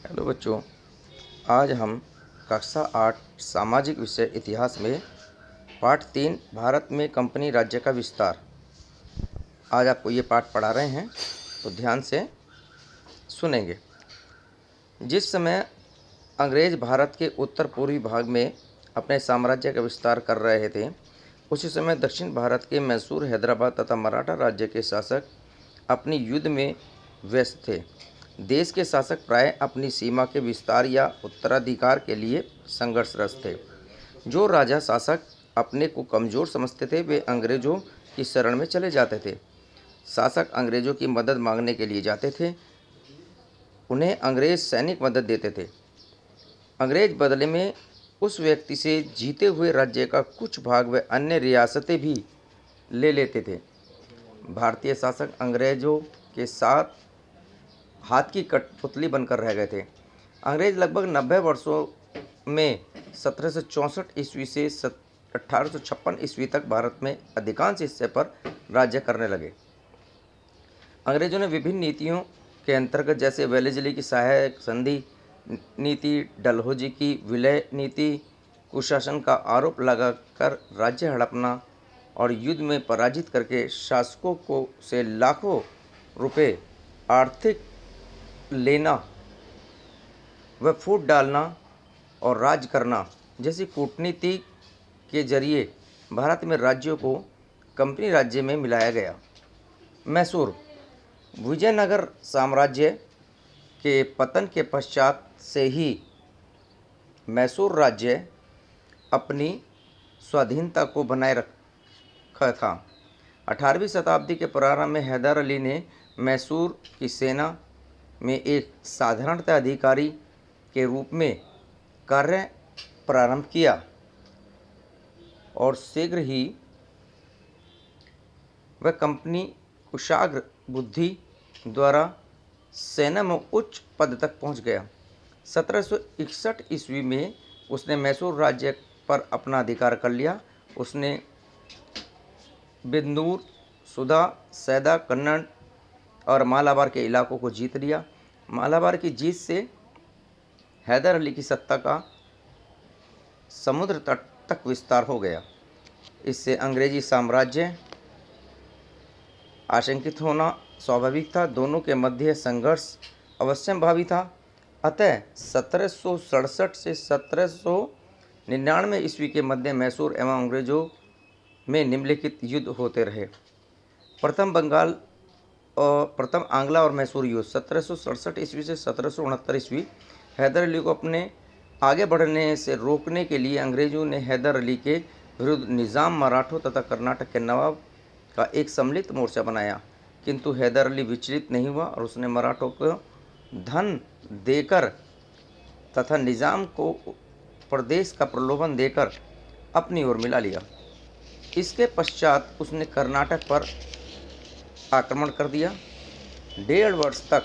Hello बच्चों, आज हम कक्षा 8 सामाजिक विषय इतिहास में पाठ 3 भारत में कंपनी राज्य का विस्तार। आज आपको ये पाठ पढ़ा रहे हैं तो ध्यान से सुनेंगे। जिस समय अंग्रेज भारत के उत्तर पूर्वी भाग में अपने साम्राज्य का विस्तार कर रहे थे, उसी समय दक्षिण भारत के मैसूर, हैदराबाद तथा मराठा राज्य के शासक अपनी युद्ध में व्यस्त थे। देश के शासक प्राय अपनी सीमा के विस्तार या उत्तराधिकार के लिए संघर्षरत थे। जो राजा शासक अपने को कमज़ोर समझते थे, वे अंग्रेज़ों की शरण में चले जाते थे। शासक अंग्रेज़ों की मदद मांगने के लिए जाते थे, उन्हें अंग्रेज़ सैनिक मदद देते थे। अंग्रेज़ बदले में उस व्यक्ति से जीते हुए राज्य का कुछ भाग व अन्य रियासतें भी ले लेते थे। भारतीय शासक अंग्रेज़ों के साथ हाथ की कठपुतली बनकर रह गए थे। अंग्रेज लगभग 90 वर्षों में 1764 ईस्वी से 1856 ईस्वी तक भारत में अधिकांश हिस्से पर राज्य करने लगे। अंग्रेजों ने विभिन्न नीतियों के अंतर्गत, जैसे वेलेस्ली की सहायक संधि नीति, डलहौजी की विलय नीति, कुशासन का आरोप लगाकर राज्य हड़पना और युद्ध में पराजित करके शासकों को से लाखों रुपए आर्थिक लेना व फूट डालना और राज करना जैसी कूटनीति के जरिए भारत में राज्यों को कंपनी राज्य में मिलाया गया। मैसूर विजयनगर साम्राज्य के पतन के पश्चात से ही मैसूर राज्य अपनी स्वाधीनता को बनाए रखा था। 18वीं शताब्दी के प्रारंभ में हैदर अली ने मैसूर की सेना में एक साधारणतः अधिकारी के रूप में कार्य प्रारंभ किया और शीघ्र ही वह कंपनी कुशाग्र बुद्धि द्वारा सेना में उच्च पद तक पहुंच गया। 1761 ईस्वी में उसने मैसूर राज्य पर अपना अधिकार कर लिया। उसने बिंदूर, सुधा, सैदा, कन्नड़ और मालाबार के इलाकों को जीत लिया। मालाबार की जीत से हैदर अली की सत्ता का समुद्र तट तक विस्तार हो गया। इससे अंग्रेजी साम्राज्य आशंकित होना स्वाभाविक था। दोनों के मध्य संघर्ष अवश्यंभावी था। अतः 1767 से 1799 ईस्वी के मध्य मैसूर एवं अंग्रेजों में निम्नलिखित युद्ध होते रहे। प्रथम आंग्ला और मैसूर युद्ध 1767 ईस्वी से 1769 ईस्वी। हैदर अली को अपने आगे बढ़ने से रोकने के लिए अंग्रेजों ने हैदर अली के विरुद्ध निज़ाम, मराठों तथा कर्नाटक के नवाब का एक सम्मिलित मोर्चा बनाया, किंतु हैदर अली विचलित नहीं हुआ और उसने मराठों को धन देकर तथा निज़ाम को प्रदेश का प्रलोभन देकर अपनी ओर मिला लिया। इसके पश्चात उसने कर्नाटक पर आक्रमण कर दिया। 1.5 वर्ष तक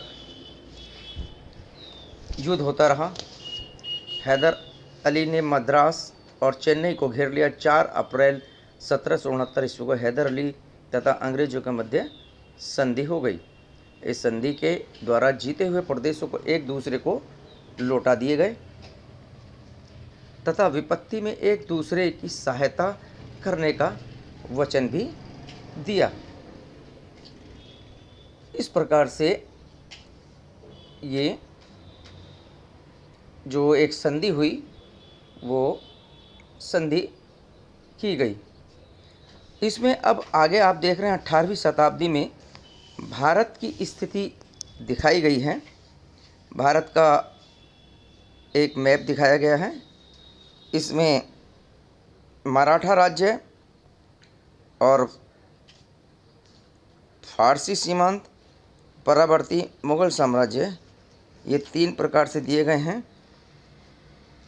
युद्ध होता रहा। हैदर अली ने मद्रास और चेन्नई को घेर लिया। 4 अप्रैल 1769 ईस्वी को हैदर अली तथा अंग्रेजों के मध्य संधि हो गई। इस संधि के द्वारा जीते हुए प्रदेशों को एक दूसरे को लौटा दिए गए तथा विपत्ति में एक दूसरे की सहायता करने का वचन भी दिया। इस प्रकार से ये जो एक संधि हुई वो संधि की गई। इसमें अब आगे आप देख रहे हैं 18वीं शताब्दी में भारत की स्थिति दिखाई गई है। भारत का एक मैप दिखाया गया है। इसमें मराठा राज्य और फारसी सीमांत, परावर्ती मुगल साम्राज्य, ये 3 प्रकार से दिए गए हैं।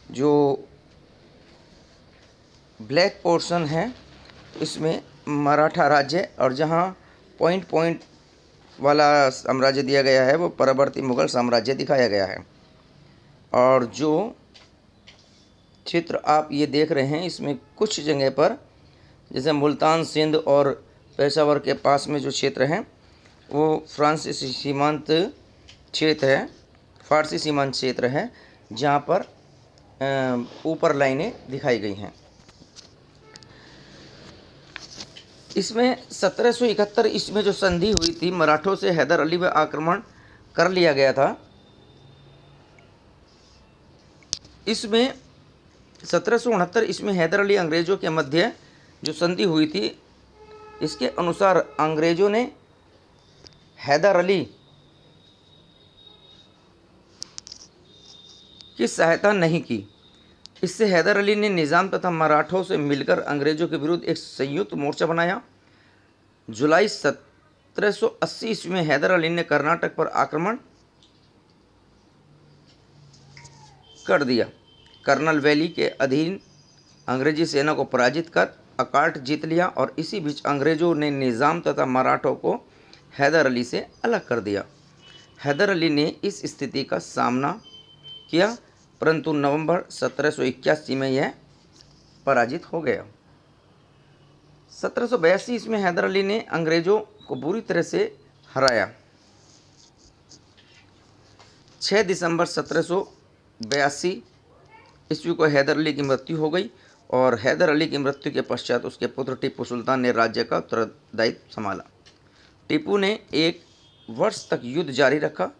जो ब्लैक पोर्शन है इसमें मराठा राज्य, और जहाँ पॉइंट पॉइंट वाला साम्राज्य दिया गया है वो परावर्ती मुगल साम्राज्य दिखाया गया है। और जो चित्र आप ये देख रहे हैं, इसमें कुछ जगह पर जैसे मुल्तान, सिंध और पेशावर के पास में जो क्षेत्र हैं वो फ्रांसीसी सीमांत क्षेत्र है। फारसी सीमांत क्षेत्र है जहाँ पर ऊपर लाइनें दिखाई गई हैं। इसमें 1771 ईस्वी में जो संधि हुई थी, मराठों से हैदर अली पर आक्रमण कर लिया गया था। इसमें 1769 ईस्वी में हैदर अली अंग्रेज़ों के मध्य जो संधि हुई थी, इसके अनुसार अंग्रेज़ों ने हैदर अली की सहायता नहीं की। इससे हैदर अली ने निज़ाम तथा मराठों से मिलकर अंग्रेज़ों के विरुद्ध एक संयुक्त मोर्चा बनाया। जुलाई 1780 ईस्वी में हैदर अली ने कर्नाटक पर आक्रमण कर दिया। कर्नल वैली के अधीन अंग्रेजी सेना को पराजित कर अकाल्ट जीत लिया और इसी बीच अंग्रेज़ों ने निज़ाम तथा मराठों को हैदर अली से अलग कर दिया। हैदर अली ने इस स्थिति का सामना किया, परंतु नवंबर 1781 में यह पराजित हो गया। 1782 ईस्वी में हैदर अली ने अंग्रेज़ों को बुरी तरह से हराया। 6 दिसंबर 1782 ईस्वी को हैदर अली की मृत्यु हो गई और हैदर अली की मृत्यु के पश्चात उसके पुत्र टीपू सुल्तान ने राज्य का उत्तरदायित्व संभाला। टीपू ने 1 वर्ष तक युद्ध जारी रखा।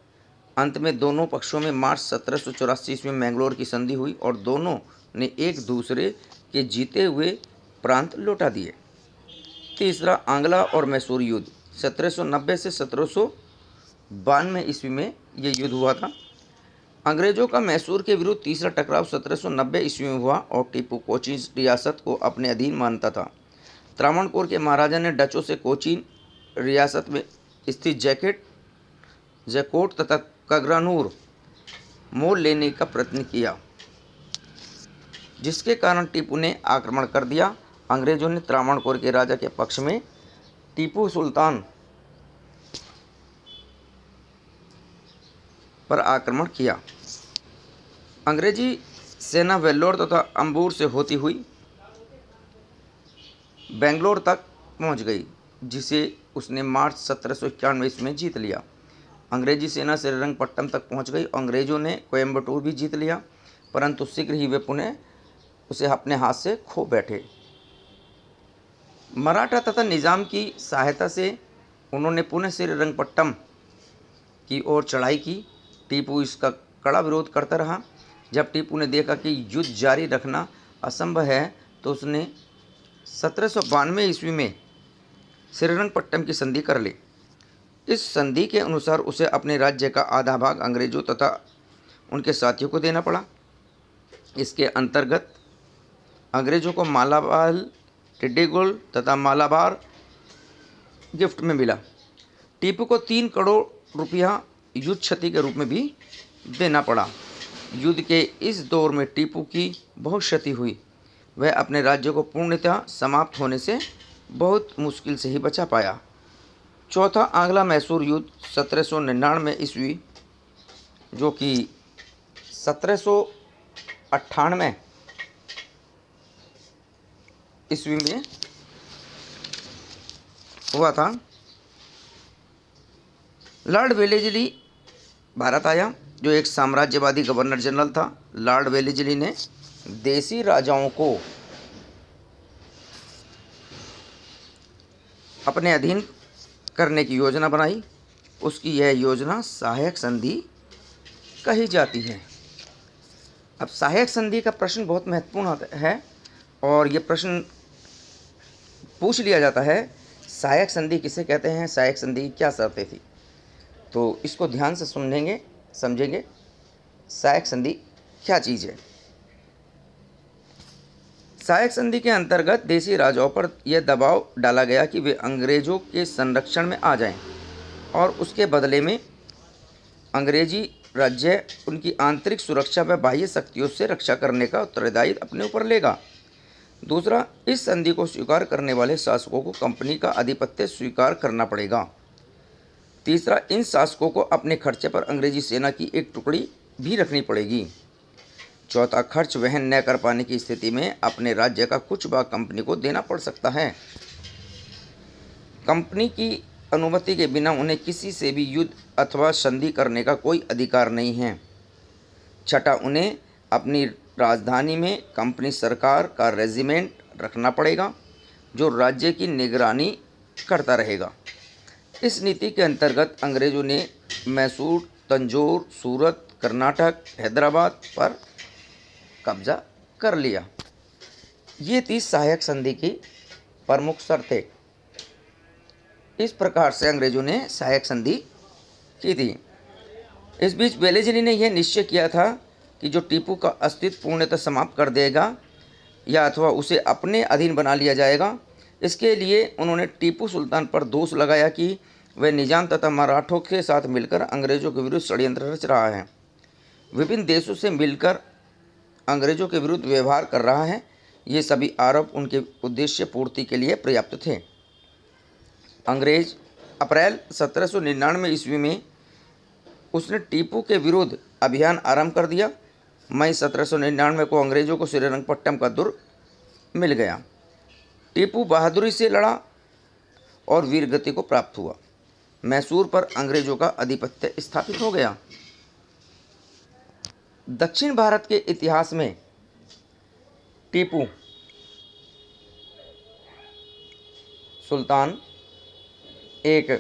अंत में दोनों पक्षों में मार्च 1784 ईस्वी में मैंगलोर की संधि हुई और दोनों ने एक दूसरे के जीते हुए प्रांत लौटा दिए। तीसरा आंगला और मैसूर युद्ध 1790 से 1792 ईस्वी में यह युद्ध हुआ था। अंग्रेज़ों का मैसूर के विरुद्ध तीसरा टकराव 1790 ईस्वी में हुआ और टीपू कोचीन रियासत को अपने अधीन मानता था। त्रावणकोर के महाराजा ने डचों से कोचीन रियासत में स्थित जैकोट तथा कगरानूर मोल लेने का प्रयत्न किया, जिसके कारण टीपू ने आक्रमण कर दिया। अंग्रेज़ों ने त्रावणकोर के राजा के पक्ष में टीपू सुल्तान पर आक्रमण किया। अंग्रेजी सेना वेल्लोर तथा अंबूर से होती हुई बेंगलोर तक पहुंच गई, जिसे उसने मार्च 1791 ईस्वी में जीत लिया। अंग्रेजी सेना श्रीरंगपट्टम तक पहुंच गई। अंग्रेज़ों ने कोयम्बटूर भी जीत लिया, परंतु शीघ्र ही वे पुनः उसे अपने हाथ से खो बैठे। मराठा तथा निज़ाम की सहायता से उन्होंने पुनः श्रीरंगपट्टम की ओर चढ़ाई की। टीपू इसका कड़ा विरोध करता रहा। जब टीपू ने देखा कि युद्ध जारी रखना असंभव है, तो उसने 1792 ईस्वी में श्रीरंगपट्टम की संधि कर ली। इस संधि के अनुसार उसे अपने राज्य का आधा भाग अंग्रेज़ों तथा उनके साथियों को देना पड़ा। इसके अंतर्गत अंग्रेज़ों को मालाबार, टिड्डीगुल तथा मालाबार गिफ्ट में मिला। टीपू को 3 करोड़ रुपया युद्ध क्षति के रूप में भी देना पड़ा। युद्ध के इस दौर में टीपू की बहुत क्षति हुई। वह अपने राज्य को पूर्णतः समाप्त होने से बहुत मुश्किल से ही बचा पाया। चौथा आंगला मैसूर युद्ध 1799 ईस्वी, जो कि 1798 ईस्वी में हुआ था। लॉर्ड वेलेस्ली भारत आया, जो एक साम्राज्यवादी गवर्नर जनरल था। लॉर्ड वेलेस्ली ने देसी राजाओं को अपने अधीन करने की योजना बनाई। उसकी यह योजना सहायक संधि कही जाती है। अब सहायक संधि का प्रश्न बहुत महत्वपूर्ण है और ये प्रश्न पूछ लिया जाता है, सहायक संधि किसे कहते हैं, सहायक संधि की क्या शर्तें थी। तो इसको ध्यान से सुनेंगे, समझेंगे। सहायक संधि क्या चीज़ है। सहायक संधि के अंतर्गत देसी राजाओं पर यह दबाव डाला गया कि वे अंग्रेज़ों के संरक्षण में आ जाएं और उसके बदले में अंग्रेजी राज्य उनकी आंतरिक सुरक्षा व बाह्य शक्तियों से रक्षा करने का उत्तरदायित्व अपने ऊपर लेगा। दूसरा, इस संधि को स्वीकार करने वाले शासकों को कंपनी का आधिपत्य स्वीकार करना पड़ेगा। तीसरा, इन शासकों को अपने खर्चे पर अंग्रेजी सेना की एक टुकड़ी भी रखनी पड़ेगी। चौथा, खर्च वहन न कर पाने की स्थिति में अपने राज्य का कुछ भाग कंपनी को देना पड़ सकता है। कंपनी की अनुमति के बिना उन्हें किसी से भी युद्ध अथवा संधि करने का कोई अधिकार नहीं है। छठा, उन्हें अपनी राजधानी में कंपनी सरकार का रेजिमेंट रखना पड़ेगा जो राज्य की निगरानी करता रहेगा। इस नीति के अंतर्गत अंग्रेजों ने मैसूर, तंजौर, सूरत, कर्नाटक, हैदराबाद पर कब्जा कर लिया। ये थी सहायक संधि की प्रमुख शर्तें। इस प्रकार से अंग्रेजों ने सहायक संधि की थी। इस बीच वेलेस्ली ने यह निश्चय किया था कि जो टीपू का अस्तित्व पूर्णतः समाप्त कर देगा या अथवा उसे अपने अधीन बना लिया जाएगा। इसके लिए उन्होंने टीपू सुल्तान पर दोष लगाया कि वह निजाम तथा मराठों के साथ मिलकर अंग्रेजों के विरुद्ध षड्यंत्र रच रहा है, विभिन्न देशों से मिलकर अंग्रेजों के विरुद्ध व्यवहार कर रहा है। ये सभी आरोप उनके उद्देश्य पूर्ति के लिए पर्याप्त थे। अंग्रेज अप्रैल 1799 ईस्वी में उसने टीपू के विरुद्ध अभियान आरंभ कर दिया। मई 1799 को अंग्रेजों को श्रीरंगपट्टनम का दुर्ग मिल गया। टीपू बहादुरी से लड़ा और वीरगति को प्राप्त हुआ। मैसूर पर अंग्रेजों का आधिपत्य स्थापित हो गया। दक्षिण भारत के इतिहास में टीपू सुल्तान एक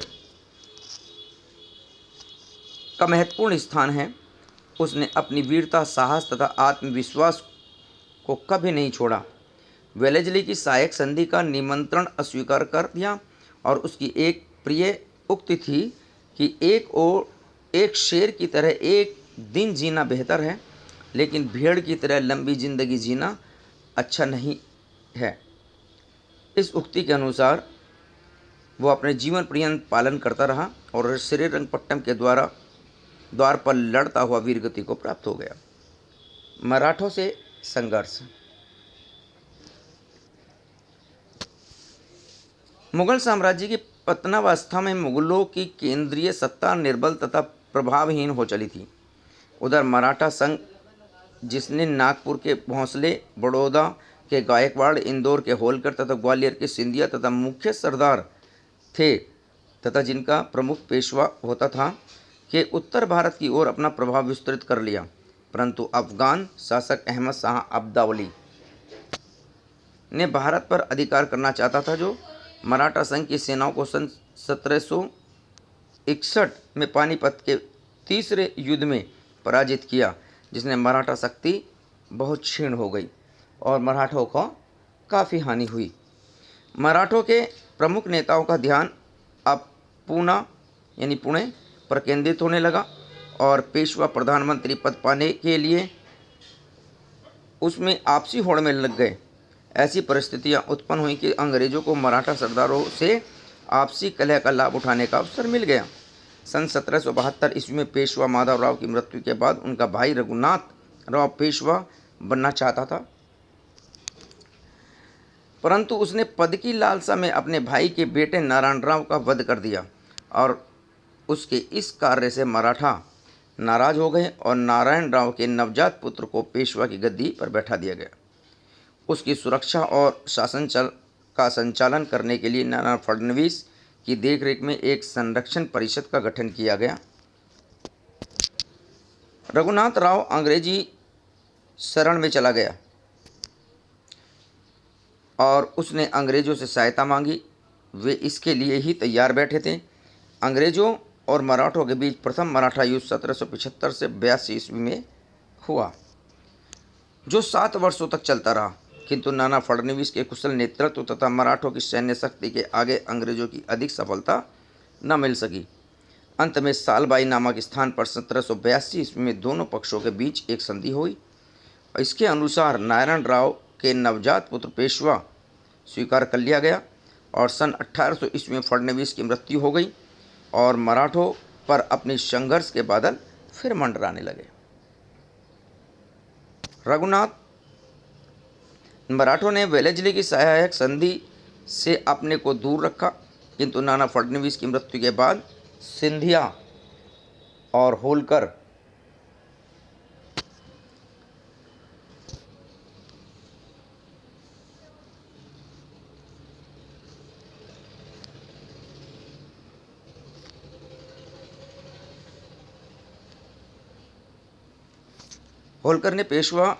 का महत्वपूर्ण स्थान है। उसने अपनी वीरता, साहस तथा आत्मविश्वास को कभी नहीं छोड़ा। वेलेस्ली की सहायक संधि का निमंत्रण अस्वीकार कर दिया और उसकी एक प्रिय उक्ति थी कि एक शेर की तरह एक दिन जीना बेहतर है, लेकिन भेड़ की तरह लंबी जिंदगी जीना अच्छा नहीं है। इस उक्ति के अनुसार वो अपने जीवन पर्यंत पालन करता रहा और श्रीरंगपट्टनम के द्वार पर लड़ता हुआ वीरगति को प्राप्त हो गया। मराठों से संघर्ष। मुगल साम्राज्य की पतनावस्था में मुगलों की केंद्रीय सत्ता निर्बल तथा प्रभावहीन हो चली थी। उधर मराठा संघ, जिसने नागपुर के भोंसले, बड़ौदा के गायकवाड़, इंदौर के होलकर तथा ग्वालियर के सिंधिया तथा मुख्य सरदार थे तथा जिनका प्रमुख पेशवा होता था, के उत्तर भारत की ओर अपना प्रभाव विस्तृत कर लिया। परंतु अफगान शासक अहमद शाह अब्दावली ने भारत पर अधिकार करना चाहता था, जो मराठा संघ की सेनाओं को सन 1761 में पानीपत के तीसरे युद्ध में पराजित किया, जिसने मराठा शक्ति बहुत क्षीण हो गई और मराठों को काफ़ी हानि हुई। मराठों के प्रमुख नेताओं का ध्यान अब पुणे पर केंद्रित होने लगा और पेशवा प्रधानमंत्री पद पाने के लिए उसमें आपसी होड़ में लग गए। ऐसी परिस्थितियां उत्पन्न हुई कि अंग्रेजों को मराठा सरदारों से आपसी कलह का लाभ उठाने का अवसर मिल गया। सन 1772 ईस्वी में पेशवा माधवराव की मृत्यु के बाद उनका भाई रघुनाथ राव पेशवा बनना चाहता था, परंतु उसने पद की लालसा में अपने भाई के बेटे नारायण राव का वध कर दिया और उसके इस कार्य से मराठा नाराज हो गए और नारायण राव के नवजात पुत्र को पेशवा की गद्दी पर बैठा दिया गया। उसकी सुरक्षा और शासन का संचालन करने के लिए नाना फडणवीस की देखरेख में एक संरक्षण परिषद का गठन किया गया। रघुनाथ राव अंग्रेजी शरण में चला गया और उसने अंग्रेजों से सहायता मांगी। वे इसके लिए ही तैयार बैठे थे। अंग्रेजों और मराठों के बीच प्रथम मराठा युद्ध 1775 से 82 ईस्वी में हुआ, जो 7 वर्षों तक चलता रहा, किंतु नाना फडणवीस के कुशल नेतृत्व तथा मराठों की सैन्य शक्ति के आगे अंग्रेजों की अधिक सफलता न मिल सकी। अंत में सालबाई नामक स्थान पर 1782 ईस्वी में दोनों पक्षों के बीच एक संधि हुई। इसके अनुसार नारायण राव के नवजात पुत्र पेशवा स्वीकार कर लिया गया और सन 1800 ईस्वी में फडणवीस की मृत्यु हो गई और मराठों पर अपनी संघर्ष के बादल फिर मंडराने लगे। मराठों ने वेलेस्ली की सहायक संधि से अपने को दूर रखा, किंतु नाना फडणवीस की मृत्यु के बाद सिंधिया और होलकर होलकर ने पेशवा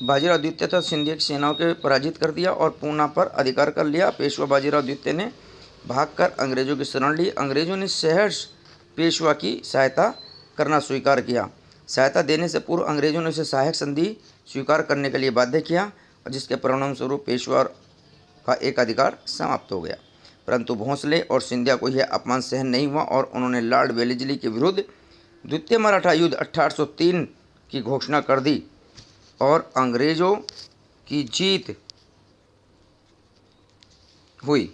बाजीराव द्वितीय तथा सिंधिया की सेनाओं के पराजित कर दिया और पूना पर अधिकार कर लिया। पेशवा बाजीराव द्वितीय ने भागकर अंग्रेजों की शरण ली। अंग्रेजों ने सहर्ष पेशवा की सहायता करना स्वीकार किया। सहायता देने से पूर्व अंग्रेजों ने उसे सहायक संधि स्वीकार करने के लिए बाध्य किया, और जिसके परिणाम स्वरूप पेशवा का एक अधिकार समाप्त हो गया। परंतु भोंसले और सिंधिया को यह अपमान सहन नहीं हुआ और उन्होंने लॉर्ड वेलेस्ली के विरुद्ध द्वितीय मराठा युद्ध 1803 की घोषणा कर दी और अंग्रेजों की जीत हुई।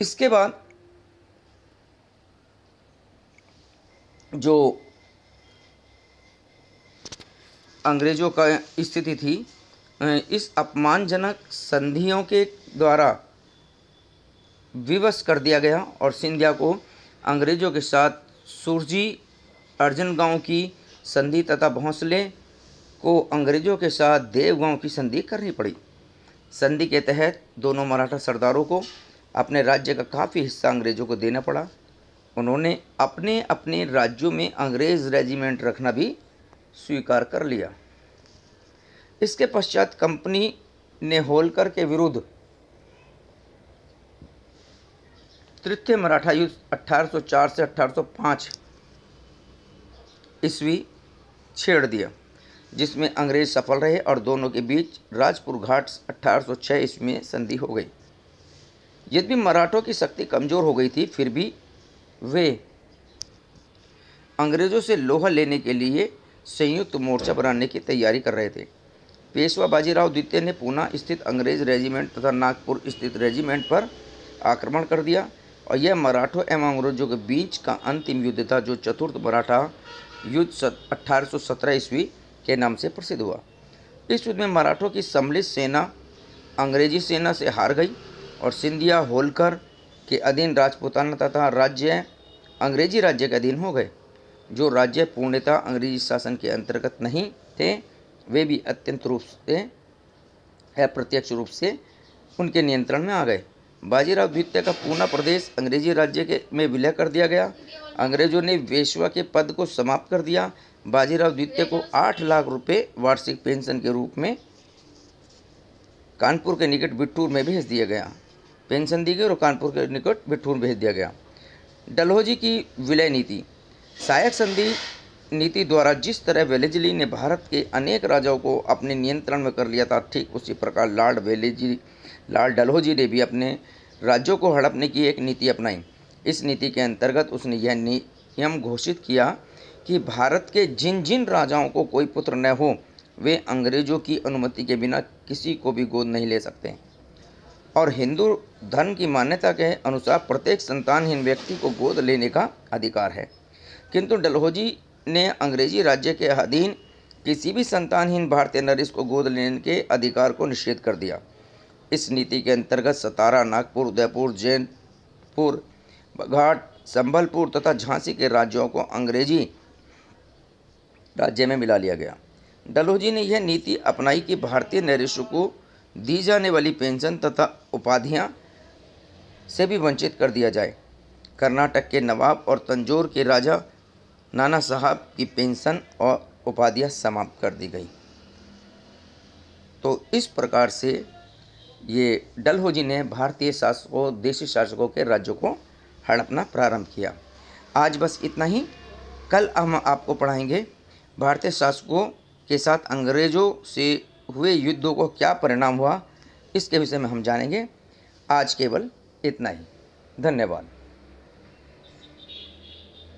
इसके बाद जो अंग्रेजों का स्थिति थी, इस अपमानजनक संधियों के द्वारा विवश कर दिया गया और सिंधिया को अंग्रेजों के साथ सुरजी अर्जनगांव की संधि तथा भोंसले को अंग्रेजों के साथ देवगांव की संधि करनी पड़ी। संधि के तहत दोनों मराठा सरदारों को अपने राज्य का काफ़ी हिस्सा अंग्रेजों को देना पड़ा। उन्होंने अपने अपने राज्यों में अंग्रेज रेजिमेंट रखना भी स्वीकार कर लिया। इसके पश्चात कंपनी ने होलकर के विरुद्ध तृतीय मराठा युद्ध 1804 से 1805 ईस्वी छेड़ दिया, जिसमें अंग्रेज सफल रहे और दोनों के बीच राजपुर घाट 1806 ईस्वी में संधि हो गई। यद्यपि मराठों की शक्ति कमज़ोर हो गई थी, फिर भी वे अंग्रेज़ों से लोहा लेने के लिए संयुक्त मोर्चा बनाने की तैयारी कर रहे थे। पेशवा बाजीराव द्वितीय ने पूना स्थित अंग्रेज रेजिमेंट तथा नागपुर स्थित रेजिमेंट पर आक्रमण कर दिया और यह मराठों एवं अंग्रेजों के बीच का अंतिम युद्ध था, जो चतुर्थ मराठा युद्ध 1817 ईस्वी के नाम से प्रसिद्ध हुआ। इस युद्ध में मराठों की सम्मिलित सेना अंग्रेजी सेना से हार गई और सिंधिया होलकर के अधीन राजपूताना तथा राज्य अंग्रेजी राज्य के अधीन हो गए। जो राज्य पूर्णतः अंग्रेजी शासन के अंतर्गत नहीं थे, वे भी अत्यंत रूप से अप्रत्यक्ष रूप से उनके नियंत्रण में आ गए। बाजीराव द्वितीय का पूना प्रदेश अंग्रेजी राज्य में विलय कर दिया गया। अंग्रेजों ने पेशवा के पद को समाप्त कर दिया। बाजीराव द्वितीय को 8 लाख रुपए वार्षिक पेंशन के रूप में कानपुर के निकट बिठूर में भेज दिया गया। पेंशन दी गई और कानपुर के निकट बिठूर भेज दिया गया। डलहौजी की विलय नीति। सहायक संधि नीति द्वारा जिस तरह वेलेस्ली ने भारत के अनेक राजाओं को अपने नियंत्रण में कर लिया था, ठीक उसी प्रकार लॉर्ड डलहौजी ने भी अपने राज्यों को हड़पने की एक नीति अपनाई। इस नीति के अंतर्गत उसने यह नियम घोषित किया कि भारत के जिन जिन राजाओं को कोई पुत्र न हो, वे अंग्रेजों की अनुमति के बिना किसी को भी गोद नहीं ले सकते और हिंदू धर्म की मान्यता के अनुसार प्रत्येक संतानहीन व्यक्ति को गोद लेने का अधिकार है। किंतु डलहौजी ने अंग्रेजी राज्य के अधीन किसी भी संतानहीन भारतीय नरेश को गोद लेने के अधिकार को निषेध कर दिया। इस नीति के अंतर्गत सतारा, नागपुर, उदयपुर, जैनपुर, घाट, संबलपुर तथा झांसी के राज्यों को अंग्रेजी राज्य में मिला लिया गया। डलहौजी ने यह नीति अपनाई कि भारतीय नरेशों को दी जाने वाली पेंशन तथा उपाधियां से भी वंचित कर दिया जाए। कर्नाटक के नवाब और तंजौर के राजा नाना साहब की पेंशन और उपाधियां समाप्त कर दी गई। तो इस प्रकार से ये डलहौजी ने भारतीय शासकों, देशी शासकों के राज्यों को हड़पना प्रारंभ किया। आज बस इतना ही। कल हम आपको पढ़ाएंगे भारतीय शासकों के साथ अंग्रेज़ों से हुए युद्धों को क्या परिणाम हुआ, इसके विषय में हम जानेंगे। आज केवल इतना ही। धन्यवाद।